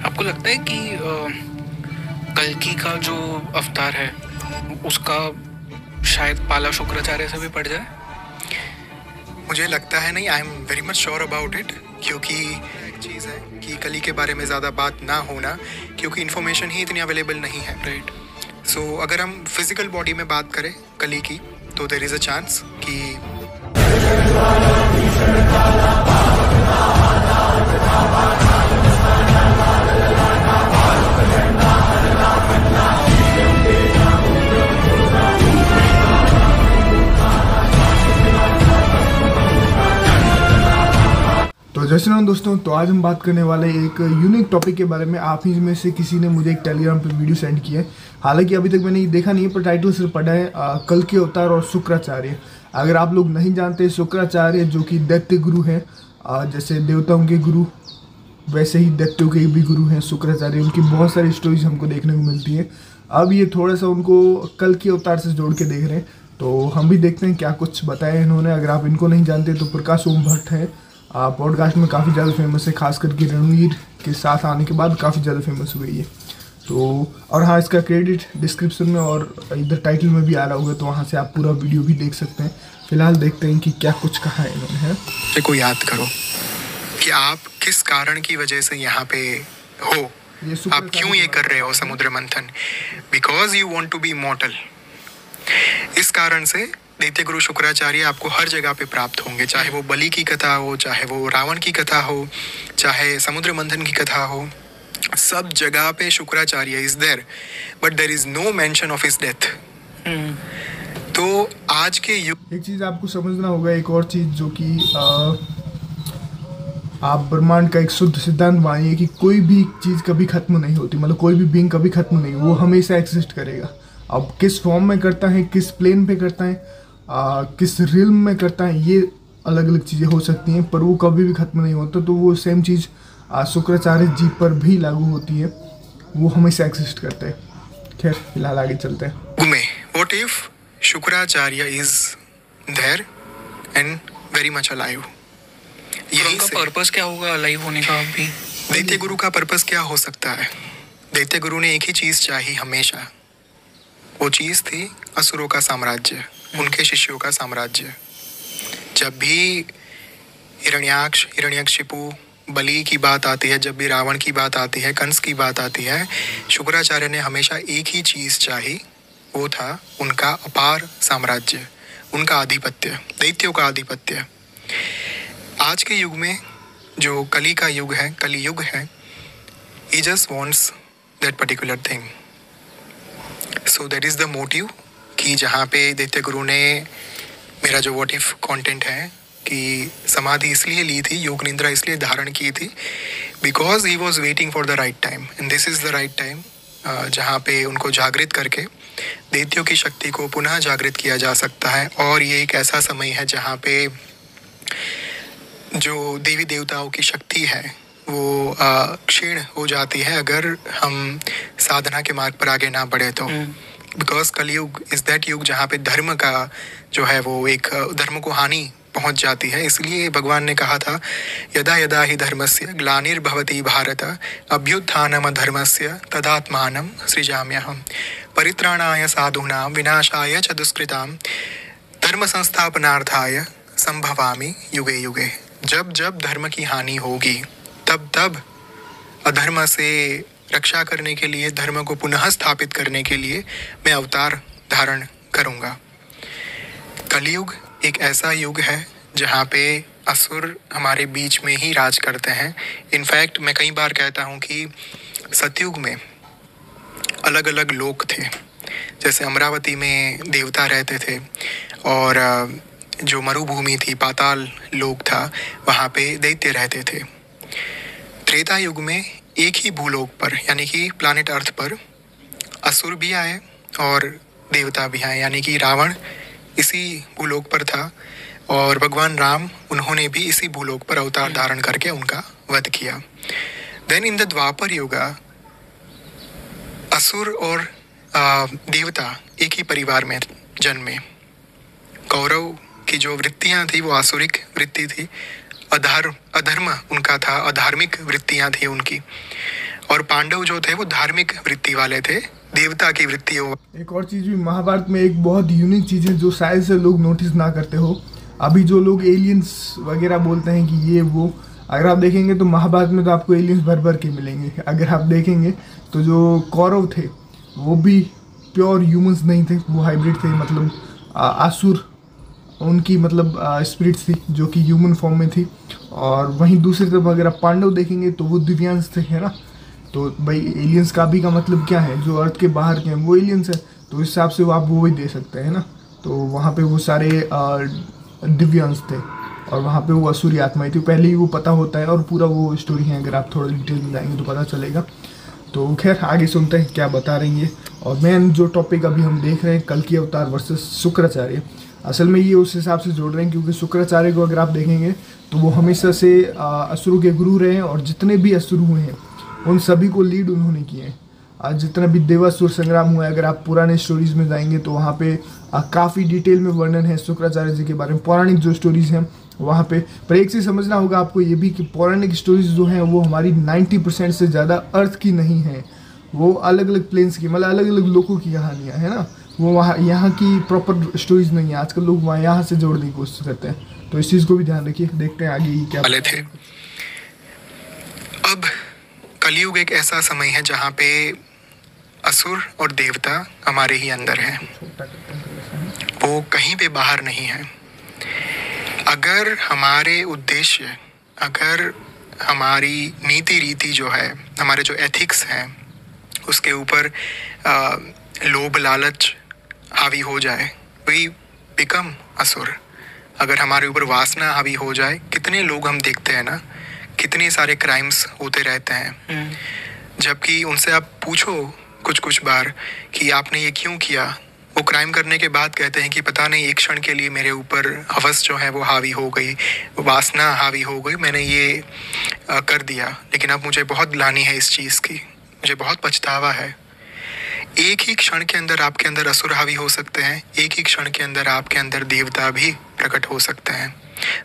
आपको लगता है कि कल्कि का जो अवतार है उसका शायद पाला शुक्राचार्य से भी पड़ जाए? मुझे लगता है नहीं, I am very much sure about it, क्योंकि एक चीज़ है कि कली के बारे में ज़्यादा बात ना होना, क्योंकि इन्फॉर्मेशन ही इतनी अवेलेबल नहीं है, राइट। सो अगर हम फिजिकल बॉडी में बात करें कली की, तो देयर इज़ अ चांस कि तो जय श्री राम दोस्तों। तो आज हम बात करने वाले एक यूनिक टॉपिक के बारे में। आप ही में से किसी ने मुझे एक टेलीग्राम पे वीडियो सेंड किया है, हालांकि अभी तक मैंने ये देखा नहीं है, पर टाइटल सिर्फ पढ़ा है कल्कि अवतार और शुक्राचार्य। अगर आप लोग नहीं जानते, शुक्राचार्य जो कि दैत्य गुरु हैं, जैसे देवताओं के गुरु वैसे ही दैत्यों के भी गुरु हैं शुक्राचार्य। उनकी बहुत सारी स्टोरीज हमको देखने को मिलती है। अब ये थोड़ा सा उनको कल्कि अवतार से जोड़ के देख रहे हैं, तो हम भी देखते हैं क्या कुछ बताया इन्होंने। अगर आप इनको नहीं जानते तो प्रकाश ओम भट्ट है, पॉडकास्ट में काफ़ी ज़्यादा फेमस है, खास करके रणवीर के साथ आने के बाद काफ़ी ज़्यादा फेमस हो गई है। तो और हाँ, इसका क्रेडिट डिस्क्रिप्शन में और इधर टाइटल में भी आ रहा होगा, तो वहाँ से आप पूरा वीडियो भी देख सकते हैं। फिलहाल देखते हैं कि क्या कुछ कहा है इन्होंने। को याद करो कि आप किस कारण की वजह से यहाँ पे हो, आप क्यों ये कर रहे हो समुद्र मंथन, because you want to be immortal. इस कारण से दैत्य गुरु शुक्राचार्य आपको हर जगह पे प्राप्त होंगे, चाहे वो बलि की कथा हो, चाहे वो रावण की कथा हो, चाहे समुद्र मंथन की कथा हो, सब जगह पे Shukracharya is there, but there is no mention of his death. तो आज के युग एक चीज़ आपको समझना होगा, एक और चीज़ जो कि आप ब्रह्मांड का एक शुद्ध सिद्धांत मानिए कि कोई भी चीज़ कभी खत्म नहीं होती, मतलब कोई भी बीइंग कभी खत्म नहीं, वो हमेशा एग्जिस्ट करेगा। अब किस फॉर्म में करता है, किस प्लेन पे करता है, किस रिल्म में करता है, ये अलग अलग चीज़ें हो सकती हैं, पर वो कभी भी खत्म नहीं होता। तो वो सेम चीज़ शुक्राचार्य जी पर भी लागू होती है, वो हमेशा एग्जिस्ट करते हैं। खैर, फिलहाल आगे चलते हैं। What if Shukracharya is there and very much alive? यही का पर्पस क्या होगा अलाइव होने का? अभी दैत्य गुरु का पर्पस क्या हो सकता है? दैत्य गुरु ने एक ही चीज चाही हमेशा, वो चीज थी असुरों का साम्राज्य, उनके शिष्यों का साम्राज्य। जब भी हिरण्याक्ष, हिरण्यकशिपु, बलि की बात आती है, जब भी रावण की बात आती है, कंस की बात आती है, शुक्राचार्य ने हमेशा एक ही चीज चाही, वो था उनका अपार साम्राज्य, उनका आधिपत्य, दैत्यों का आधिपत्य। आज के युग में जो कली का युग है, कली युग है, he just wants that particular thing. So that is the motive कि जहाँ पे दैत्य गुरु ने मेरा जो व्हाट इफ कंटेंट है कि समाधि इसलिए ली थी, योग निद्रा इसलिए धारण की थी, because he was waiting for the right time, and this is the right time, जहाँ पे उनको जागृत करके दैत्यों की शक्ति को पुनः जागृत किया जा सकता है। और ये एक ऐसा समय है जहाँ पे जो देवी देवताओं की शक्ति है वो क्षीण हो जाती है अगर हम साधना के मार्ग पर आगे ना बढ़े तो। बिकॉज कलयुग इज दैट युग जहाँ पे धर्म का जो है वो एक धर्म को हानि पहुंच जाती है। इसलिए भगवान ने कहा था, यदा यदा ही धर्मस्य ग्लानिर्भवति भारत अभ्युत्थानम धर्मस्य तदात्मानं सृजाम्यहम् परित्राणाय साधूनां विनाशाय च दुष्कृतां धर्म संस्थापनार्थाय संभवामि युगे युगे। जब जब धर्म की हानि होगी, तब तब अधर्म से रक्षा करने के लिए, धर्म को पुनः स्थापित करने के लिए मैं अवतार धारण करूंगा। कलयुग एक ऐसा युग है जहाँ पे असुर हमारे बीच में ही राज करते हैं। इनफैक्ट मैं कई बार कहता हूँ कि सतयुग में अलग अलग लोक थे, जैसे अमरावती में देवता रहते थे, और जो मरुभूमि थी, पाताल लोक था, वहाँ पे दैत्य रहते थे। त्रेता युग में एक ही भूलोक पर, यानी कि प्लानिट अर्थ पर, असुर भी आए और देवता भी आए, यानी कि रावण इसी भूलोक पर था और भगवान राम, उन्होंने भी इसी भूलोक पर अवतार धारण करके उनका वध किया। देन इन द द्वापर युगा असुर और देवता एक ही परिवार में जन्मे। कौरव की जो वृत्तियां थी वो आसुरिक वृत्ति थी, अधर्म उनका था, अधार्मिक वृत्तियां थी उनकी। और पांडव जो थे वो धार्मिक वृत्ति वाले थे, देवता की वृत्ति हो। एक और चीज़ भी महाभारत में एक बहुत यूनिक चीज़ है जो शायद से लोग नोटिस ना करते हो। अभी जो लोग एलियंस वगैरह बोलते हैं कि ये वो, अगर आप देखेंगे तो महाभारत में तो आपको एलियंस भर भर के मिलेंगे। अगर आप देखेंगे तो जो कौरव थे वो भी प्योर ह्यूमंस नहीं थे, वो हाइब्रिड थे, मतलब असुर उनकी मतलब स्पिरिट्स थी जो कि ह्यूमन फॉर्म में थी। और वहीं दूसरी तरफ अगर आप पांडव देखेंगे तो वो दिव्यांश थे, है ना। तो भाई एलियंस का भी का मतलब क्या है, जो अर्थ के बाहर के हैं वो एलियंस है, तो इस हिसाब से वो आप वो ही दे सकते हैं ना। तो वहाँ पे वो सारे दिव्यांश थे और वहाँ पे वो असुरी आत्माएं थी, पहले ही वो पता होता है और पूरा वो स्टोरी है, अगर आप थोड़ा डिटेल में जाएंगे तो पता चलेगा। तो खैर आगे सुनते हैं क्या बता रही है। और मेन जो टॉपिक अभी हम देख रहे हैं कल्कि अवतार वर्सेस शुक्राचार्य, असल में ये उस हिसाब से जोड़ रहे हैं क्योंकि शुक्राचार्य को अगर आप देखेंगे तो वो हमेशा से असुरों के गुरु रहे हैं और जितने भी असुर हुए हैं उन सभी को लीड उन्होंने किए हैं। आज जितना भी देवासुर संग्राम हुआ है, अगर आप पुराने स्टोरीज में जाएंगे तो वहाँ पे काफ़ी डिटेल में वर्णन है शुक्राचार्य जी के बारे में, पौराणिक जो स्टोरीज हैं वहाँ पे। पर एक चीज़ समझना होगा आपको ये भी कि पौराणिक स्टोरीज जो हैं वो हमारी 90% से ज़्यादा अर्थ की नहीं है, वो अलग अलग प्लेन्स की, मतलब अलग अलग लोगों की कहानियाँ है ना, वो वहाँ यहाँ की प्रॉपर स्टोरीज नहीं है। आजकल लोग वहाँ यहाँ से जोड़ने की कोशिश करते हैं, तो इस चीज़ को भी ध्यान रखिए। देखते हैं आगे क्या वाले थे। अब कलयुग एक ऐसा समय है जहाँ पे असुर और देवता हमारे ही अंदर हैं, वो कहीं पे बाहर नहीं है। अगर हमारे उद्देश्य, अगर हमारी नीति रीति जो है, हमारे जो एथिक्स हैं उसके ऊपर लोभ लालच हावी हो जाए, वी बिकम असुर। अगर हमारे ऊपर वासना हावी हो जाए, कितने लोग हम देखते हैं ना, कितने सारे क्राइम्स होते रहते हैं, जबकि उनसे आप पूछो कुछ बार कि आपने ये क्यों किया, वो क्राइम करने के बाद कहते हैं कि पता नहीं एक क्षण के लिए मेरे ऊपर हवस जो है वो हावी हो गई, वासना हावी हो गई, मैंने ये कर दिया, लेकिन अब मुझे बहुत ग्लानि है इस चीज़ की, मुझे बहुत पछतावा है। एक ही क्षण के अंदर आपके अंदर असुर हावी हो सकते हैं, एक ही क्षण के अंदर आपके अंदर देवता भी प्रकट हो सकते हैं।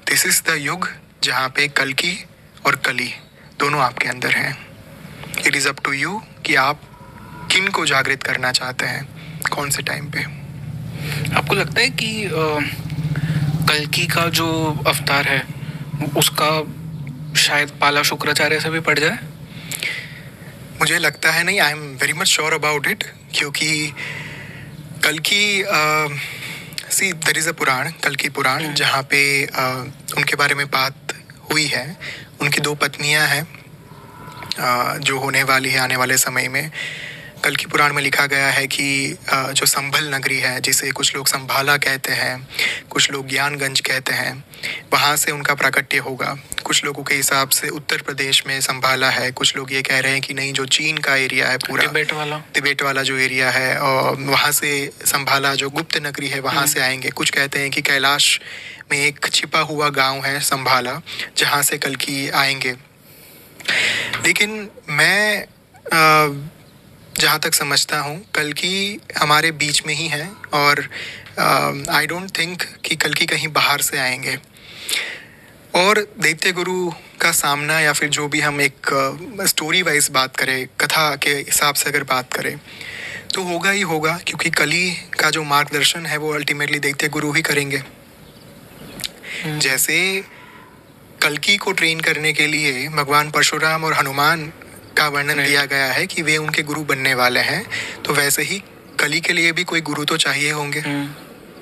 दिस इज़ द युग जहाँ पे कल्कि और कली दोनों आपके अंदर हैं। It is up to you कि आप किन को जागृत करना चाहते हैं, कौन से टाइम पे। आपको लगता है कि कल्कि का जो अवतार है उसका शायद पाला शुक्राचार्य से भी पड़ जाए? मुझे लगता है नहीं, I am very much sure about it, क्योंकि कल्कि सी देयर इज़ अ पुराण, कल्कि पुराण, जहाँ पे उनके बारे में बात हुई है। उनकी 2 पत्नियां हैं जो होने वाली है आने वाले समय में। कल्कि पुराण में लिखा गया है कि जो संभल नगरी है, जिसे कुछ लोग संभाला कहते हैं, कुछ लोग ज्ञानगंज कहते हैं, वहाँ से उनका प्राकट्य होगा। कुछ लोगों के हिसाब से उत्तर प्रदेश में संभाला है, कुछ लोग ये कह रहे हैं कि नहीं, जो चीन का एरिया है पूरा, तिब्बत वाला जो एरिया है, और वहाँ से संभाला जो गुप्त नगरी है वहाँ से आएंगे। कुछ कहते हैं कि कैलाश में एक छिपा हुआ गाँव है संभाला, जहाँ से कल्कि आएंगे। लेकिन मैं जहाँ तक समझता हूँ कल्कि हमारे बीच में ही है, और आई डोंट थिंक कि कल्कि कहीं बाहर से आएंगे। और दैत्य गुरु का सामना, या फिर जो भी हम एक स्टोरी वाइज बात करें, कथा के हिसाब से अगर बात करें, तो होगा ही होगा, क्योंकि कली का जो मार्गदर्शन है वो अल्टीमेटली दैत्य गुरु ही करेंगे। जैसे कल्कि को ट्रेन करने के लिए भगवान परशुराम और हनुमान का वर्णन दिया गया है कि वे उनके गुरु बनने वाले हैं, तो वैसे ही कली के लिए भी कोई गुरु तो चाहिए होंगे।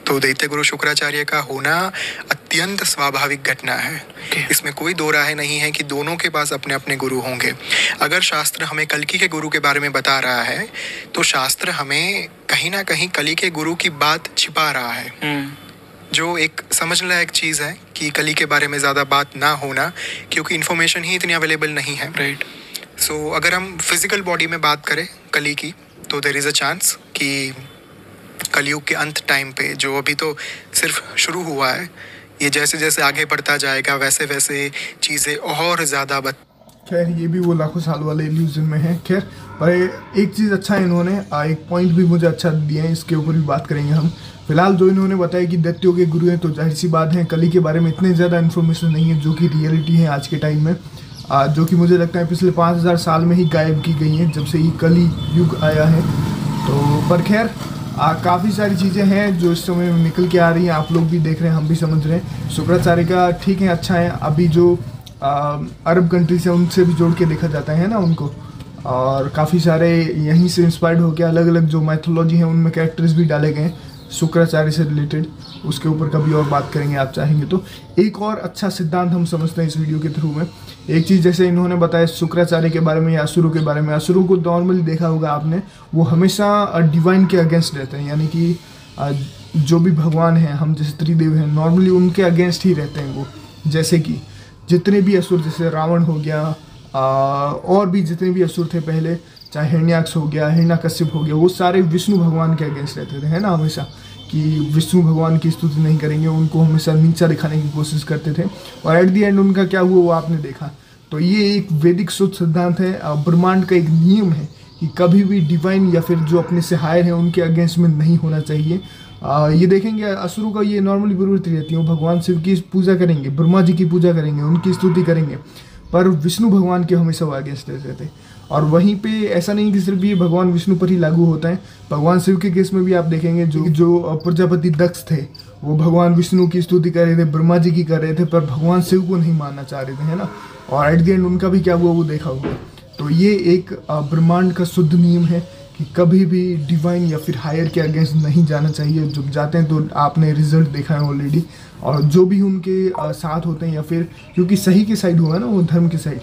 तो दैत्य गुरु शुक्राचार्य का होना अत्यंत स्वाभाविक घटना है। इसमें कोई दो राय नहीं है कि दोनों के पास अपने अपने गुरु होंगे। अगर शास्त्र हमें कल्कि के गुरु के बारे में बता रहा है, तो शास्त्र हमें कहीं ना कहीं कली के गुरु की बात छिपा रहा है, जो एक समझने लायक चीज़ है कि कली के बारे में ज़्यादा बात ना होना, क्योंकि इन्फॉर्मेशन ही इतनी अवेलेबल नहीं है। राइट। सो अगर हम फिजिकल बॉडी में बात करें कली की, तो देयर इज़ अ चांस कि कलयुग के अंत टाइम पे, जो अभी तो सिर्फ शुरू हुआ है, ये जैसे जैसे आगे बढ़ता जाएगा वैसे वैसे चीज़ें और ज़्यादा खैर ये भी वो लाखों साल वाले इल्यूजन में है। खैर पर एक चीज़ अच्छा है, इन्होंने एक पॉइंट भी मुझे अच्छा दिया है, इसके ऊपर भी बात करेंगे हम। फिलहाल जो इन्होंने बताया कि दैत्यों के गुरु हैं, तो जाहिर सी बात है कली के बारे में इतने ज़्यादा इन्फॉर्मेशन नहीं है जो कि रियलिटी है आज के टाइम में। जो कि मुझे लगता है पिछले 5000 साल में ही गायब की गई हैं, जब से ये कली युग आया है। तो पर खैर काफ़ी सारी चीज़ें हैं जो इस समय में निकल के आ रही हैं, आप लोग भी देख रहे हैं, हम भी समझ रहे हैं। शुक्राचार्य का ठीक है, अच्छा है। अभी जो अरब कंट्री से उनसे भी जोड़ के देखा जाता है ना उनको, और काफ़ी सारे यहीं से इंस्पायर्ड होकर अलग अलग जो मैथोलॉजी है उनमें कैरेक्टर्स भी डाले गए हैं शुक्राचार्य से रिलेटेड। उसके ऊपर कभी और बात करेंगे आप चाहेंगे तो। एक और अच्छा सिद्धांत हम समझते हैं इस वीडियो के थ्रू में। एक चीज़ जैसे इन्होंने बताया शुक्राचार्य के बारे में या असुरों के बारे में, असुरों को नॉर्मली देखा होगा आपने, वो हमेशा डिवाइन के अगेंस्ट रहते हैं, यानी कि जो भी भगवान हैं, हम जैसे त्रिदेव हैं, नॉर्मली उनके अगेंस्ट ही रहते हैं वो। जैसे कि जितने भी असुर, जैसे रावण हो गया और भी जितने भी असुर थे पहले, चाहे हिरण्याक्ष हो गया, हिरण्यकश्यप हो गया, वो सारे विष्णु भगवान के अगेंस्ट रहते थे, है ना, हमेशा कि विष्णु भगवान की स्तुति नहीं करेंगे, उनको हमेशा नीचा दिखाने की कोशिश करते थे। और एट दी एंड उनका क्या हुआ वो आपने देखा। तो ये एक वैदिक शुद्ध सिद्धांत है, ब्रह्मांड का एक नियम है कि कभी भी डिवाइन या फिर जो अपने से हायर हैं उनके अगेंस्ट में नहीं होना चाहिए। ये देखेंगे असुरों का ये नॉर्मली प्रवृत्ति रहती है, वो भगवान शिव की पूजा करेंगे, ब्रह्मा जी की पूजा करेंगे, उनकी स्तुति करेंगे, पर विष्णु भगवान के हमेशा वो अगेंस्ट रहते थे। और वहीं पे ऐसा नहीं कि सिर्फ ये भगवान विष्णु पर ही लागू होता है, भगवान शिव के केस में भी आप देखेंगे जो प्रजापति दक्ष थे वो भगवान विष्णु की स्तुति कर रहे थे, ब्रह्मा जी की कर रहे थे, पर भगवान शिव को नहीं मानना चाह रहे थे, है ना। और एट द एंड उनका भी क्या हुआ वो देखा होगा। तो ये एक ब्रह्मांड का शुद्ध नियम है कि कभी भी डिवाइन या फिर हायर के अगेंस्ट नहीं जाना चाहिए। जब जाते हैं तो आपने रिजल्ट देखा है ऑलरेडी। और जो भी उनके साथ होते हैं या फिर क्योंकि सही के साइड हुआ ना वो धर्म के साइड,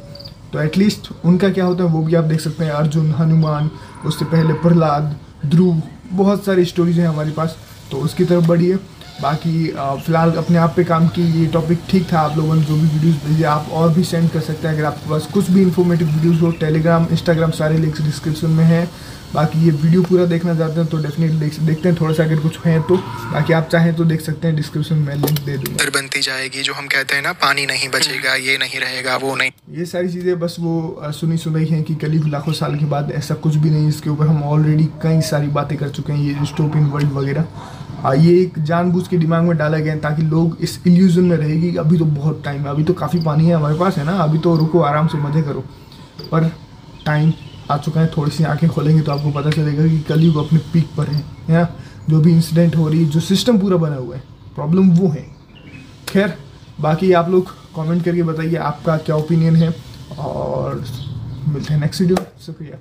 तो एटलीस्ट उनका क्या होता है वो भी आप देख सकते हैं। अर्जुन, हनुमान, उससे पहले प्रहलाद, ध्रुव, बहुत सारी स्टोरीज हैं हमारे पास, तो उसकी तरफ बढ़िए। बाकी फ़िलहाल अपने आप पे काम की, ये टॉपिक ठीक था। आप लोगों ने जो भी वीडियोस भेजे आप और भी सेंड कर सकते हैं अगर आपके पास कुछ भी इन्फॉर्मेटिव वीडियोस हो। टेलीग्राम, इंस्टाग्राम सारे लिंक्स डिस्क्रिप्शन में हैं। बाकी ये वीडियो पूरा देखना चाहते हैं तो डेफिनेटली देखते हैं, थोड़ा सा अगर कुछ है तो। बाकी आप चाहें तो देख सकते हैं, डिस्क्रिप्शन में लिंक दे दूँगा। बनती जाएगी, जो हम कहते हैं ना, पानी नहीं बचेगा, ये नहीं रहेगा, वो नहीं। ये सारी चीज़ें बस वो सुनी सुनाई हैं कि कलयुग लाखों साल के बाद, ऐसा कुछ भी नहीं। इसके ऊपर हम ऑलरेडी कई सारी बातें कर चुके हैं, ये डिस्टोपियन वर्ल्ड वगैरह। ये एक जानबूझ के दिमाग में डाला गया है ताकि लोग इस इल्यूजन में रहेगी कि अभी तो बहुत टाइम है, अभी तो काफ़ी पानी है हमारे पास, है ना, अभी तो रुको, आराम से मज़े करो। पर टाइम आ चुका है, थोड़ी सी आंखें खोलेंगे तो आपको पता चलेगा कि कलयुग अपने पीक पर है ना। जो भी इंसिडेंट हो रही है, जो सिस्टम पूरा बना हुआ है, प्रॉब्लम वो है। खैर बाकी आप लोग कमेंट करके बताइए आपका क्या ओपिनियन है, और मिलते हैं नेक्स्ट वीडियो। शुक्रिया।